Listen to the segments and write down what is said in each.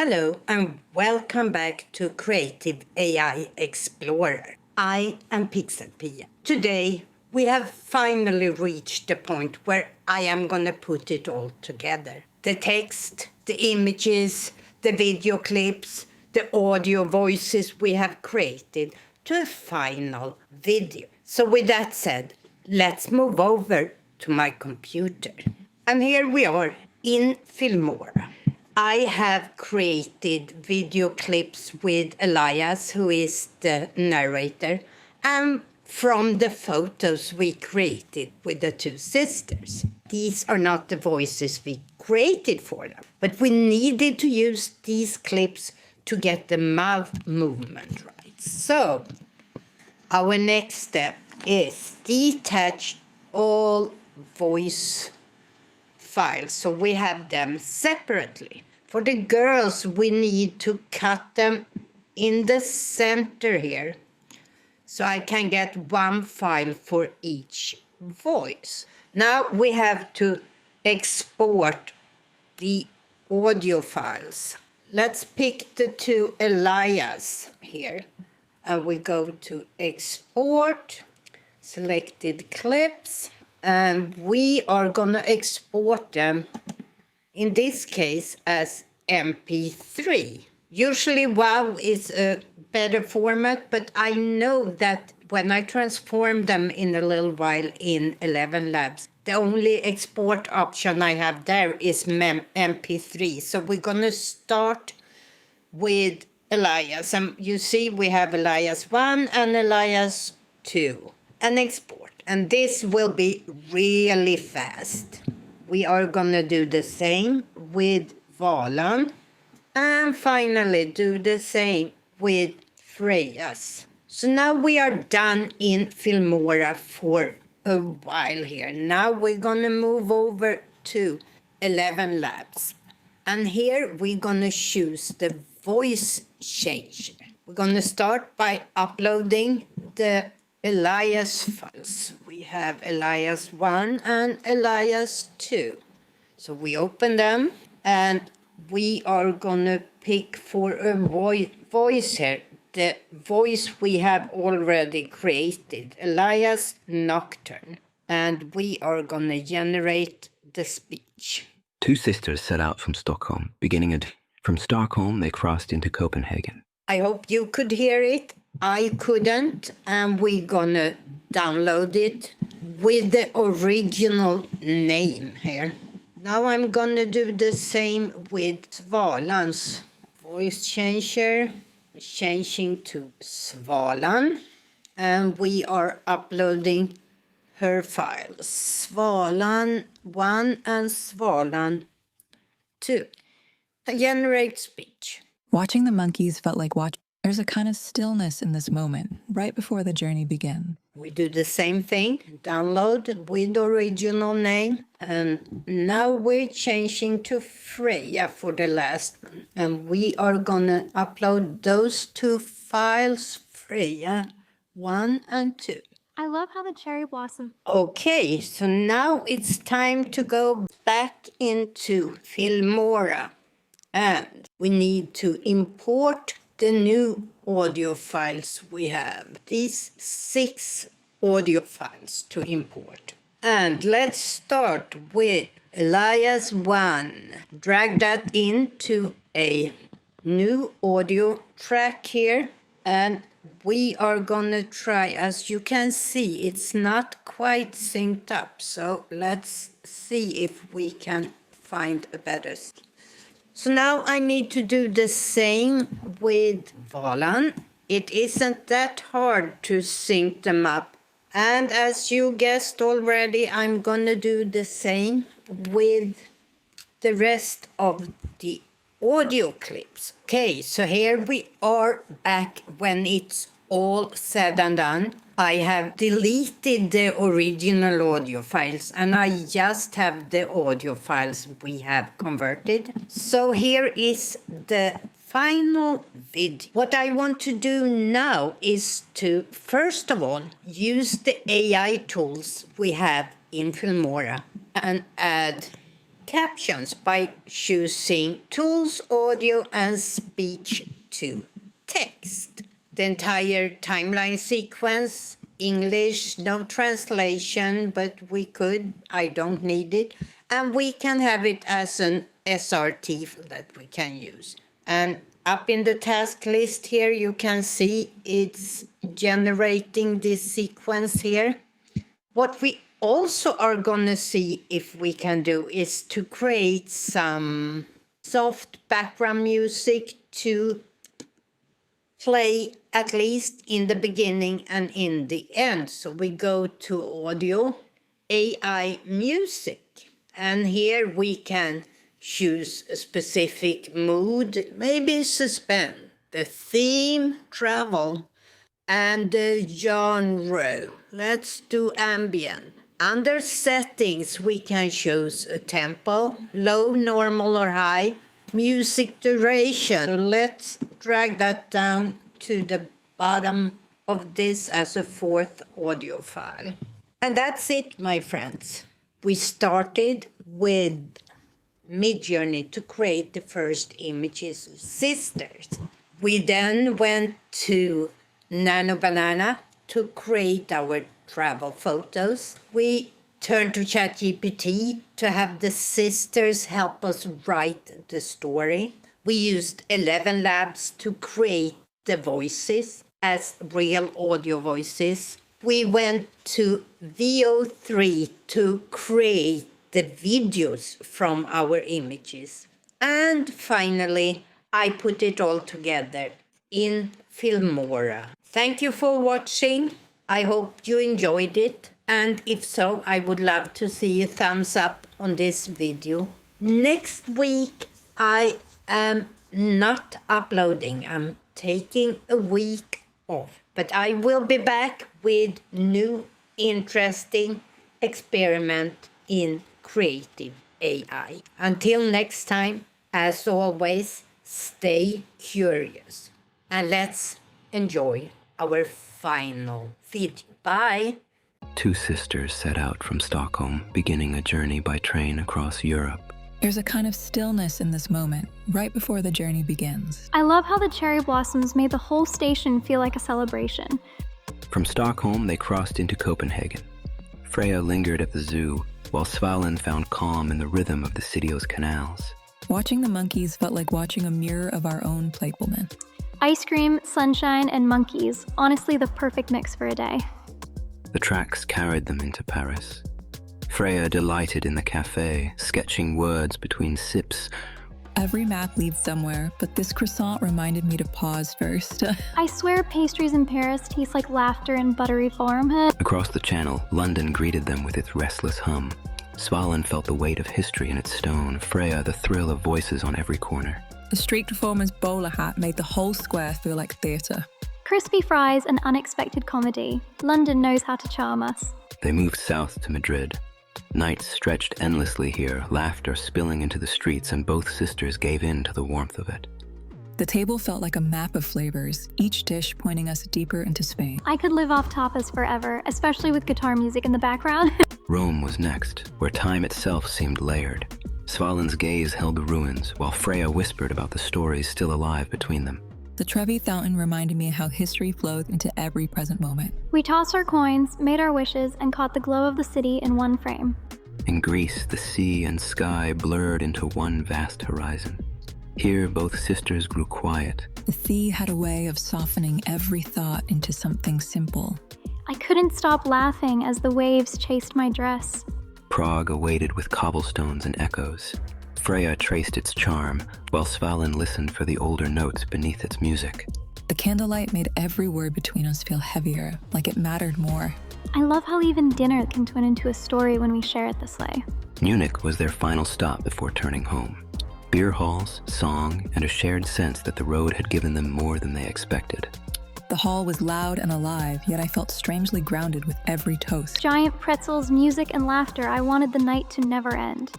Hello and welcome back to Creative AI Explorer. I am PixelPia. Today we have finally reached the point where I am going to put it all together. The text, the images, the video clips, the audio voices we have created to a final video. So with that said, let's move over to my computer. And here we are in Filmora. I have created video clips with Elias, who is the narrator, and from the photos we created with the two sisters. These are not the voices we created for them, but we needed to use these clips to get the mouth movement right. So our next step is detach all voice files, so we have them separately. For the girls, we need to cut them in the center here, so I can get one file for each voice. Now we have to export the audio files. Let's pick the two Elias here, and we go to export, selected clips, and we are going to export them, in this case, as MP3. Usually WAV is a better format, but I know that when I transform them in a little while in ElevenLabs, the only export option I have there is MP3. So we're going to start with Elias. And you see we have Elias 1 and Elias 2. And export. And this will be really fast. We are going to do the same with Svalan. And finally do the same with Frejas. So now we are done in Filmora for a while here. Now we're going to move over to ElevenLabs. And here we're going to choose the voice changer. We're going to start by uploading the Elias files. We have Elias 1 and Elias 2. So we open them and we are going to pick for a voice here, the voice we have already created, Elias Nocturne. And we are going to generate the speech. Two sisters set out from Stockholm. From Stockholm, they crossed into Copenhagen. I hope you could hear it. I couldn't, and we're gonna download it with the original name here. Now I'm gonna do the same with Svalan's voice changer, changing to Svalan, and we are uploading her files, Svalan 1 and Svalan 2. Generate speech. Watching the monkeys felt like watching. There's a kind of stillness in this moment, right before the journey begins. We do the same thing, download with original name, and now we're changing to Freja for the last one. And we are gonna upload those two files, Freja 1 and 2. I love how the cherry blossom. Okay, so now it's time to go back into Filmora. And we need to import the new audio files we have. These 6 audio files to import. And let's start with Elias 1. Drag that into a new audio track here. And we are gonna try, as you can see, it's not quite synced up. So let's see if we can find a better. So now I need to do the same with Svalan. It isn't that hard to sync them up. And as you guessed already, I'm gonna do the same with the rest of the audio clips. Okay, so here we are back when it's all said and done. I have deleted the original audio files and I just have the audio files we have converted. So here is the final video. What I want to do now is to, first of all, use the AI tools we have in Filmora and add captions by choosing Tools, Audio, and Speech to Text. The entire timeline sequence, English, no translation, but we could, I don't need it. And we can have it as an SRT that we can use. And up in the task list here, you can see it's generating this sequence here. What we also are going to see if we can do is to create some soft background music to play at least in the beginning and in the end. So we go to Audio, AI Music, and here we can choose a specific mood, maybe suspense, the theme, travel, and the genre. Let's do ambient. Under settings, we can choose a tempo, low, normal, or high. Music duration. So let's drag that down to the bottom of this as a fourth audio file. And that's it, my friends. We started with MidJourney to create the first images of sisters. We then went to Nano Banana to create our travel photos. We turned to ChatGPT to have the sisters help us write the story. We used ElevenLabs to create the voices as real audio voices. We went to VO3 to create the videos from our images. And finally, I put it all together in Filmora. Thank you for watching. I hope you enjoyed it. And if so, I would love to see a thumbs up on this video. Next week, I am not uploading. I'm taking a week off. But I will be back with new, interesting experiment in creative AI. Until next time, as always, stay curious. And let's enjoy our final video. Bye! Two sisters set out from Stockholm, beginning a journey by train across Europe. There's a kind of stillness in this moment, right before the journey begins. I love how the cherry blossoms made the whole station feel like a celebration. From Stockholm, they crossed into Copenhagen. Freja lingered at the zoo, while Svalan found calm in the rhythm of the city's canals. Watching the monkeys felt like watching a mirror of our own playfulness. Ice cream, sunshine, and monkeys. Honestly, the perfect mix for a day. The tracks carried them into Paris. Freja delighted in the cafe, sketching words between sips. Every map leads somewhere, but this croissant reminded me to pause first. I swear pastries in Paris taste like laughter and buttery farm. Across the channel, London greeted them with its restless hum. Svalan felt the weight of history in its stone, Freja the thrill of voices on every corner. The street performer's bowler hat made the whole square feel like theatre. Crispy fries and unexpected comedy. London knows how to charm us. They moved south to Madrid. Nights stretched endlessly here, laughter spilling into the streets, and both sisters gave in to the warmth of it. The table felt like a map of flavors, each dish pointing us deeper into Spain. I could live off tapas forever, especially with guitar music in the background. Rome was next, where time itself seemed layered. Svalan's gaze held the ruins, while Freja whispered about the stories still alive between them. The Trevi fountain reminded me how history flowed into every present moment. We tossed our coins, made our wishes, and caught the glow of the city in one frame. In Greece, the sea and sky blurred into one vast horizon. Here, both sisters grew quiet. The sea had a way of softening every thought into something simple. I couldn't stop laughing as the waves chased my dress. Prague awaited with cobblestones and echoes. Freja traced its charm, while Svalan listened for the older notes beneath its music. The candlelight made every word between us feel heavier, like it mattered more. I love how even dinner can turn into a story when we share it this way. Munich was their final stop before turning home. Beer halls, song, and a shared sense that the road had given them more than they expected. The hall was loud and alive, yet I felt strangely grounded with every toast. Giant pretzels, music, and laughter. I wanted the night to never end.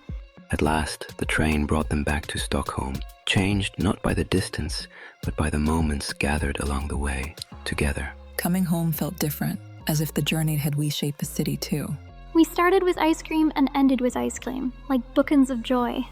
At last, the train brought them back to Stockholm, changed not by the distance, but by the moments gathered along the way, together. Coming home felt different, as if the journey had reshaped the city too. We started with ice cream and ended with ice cream, like bookends of joy.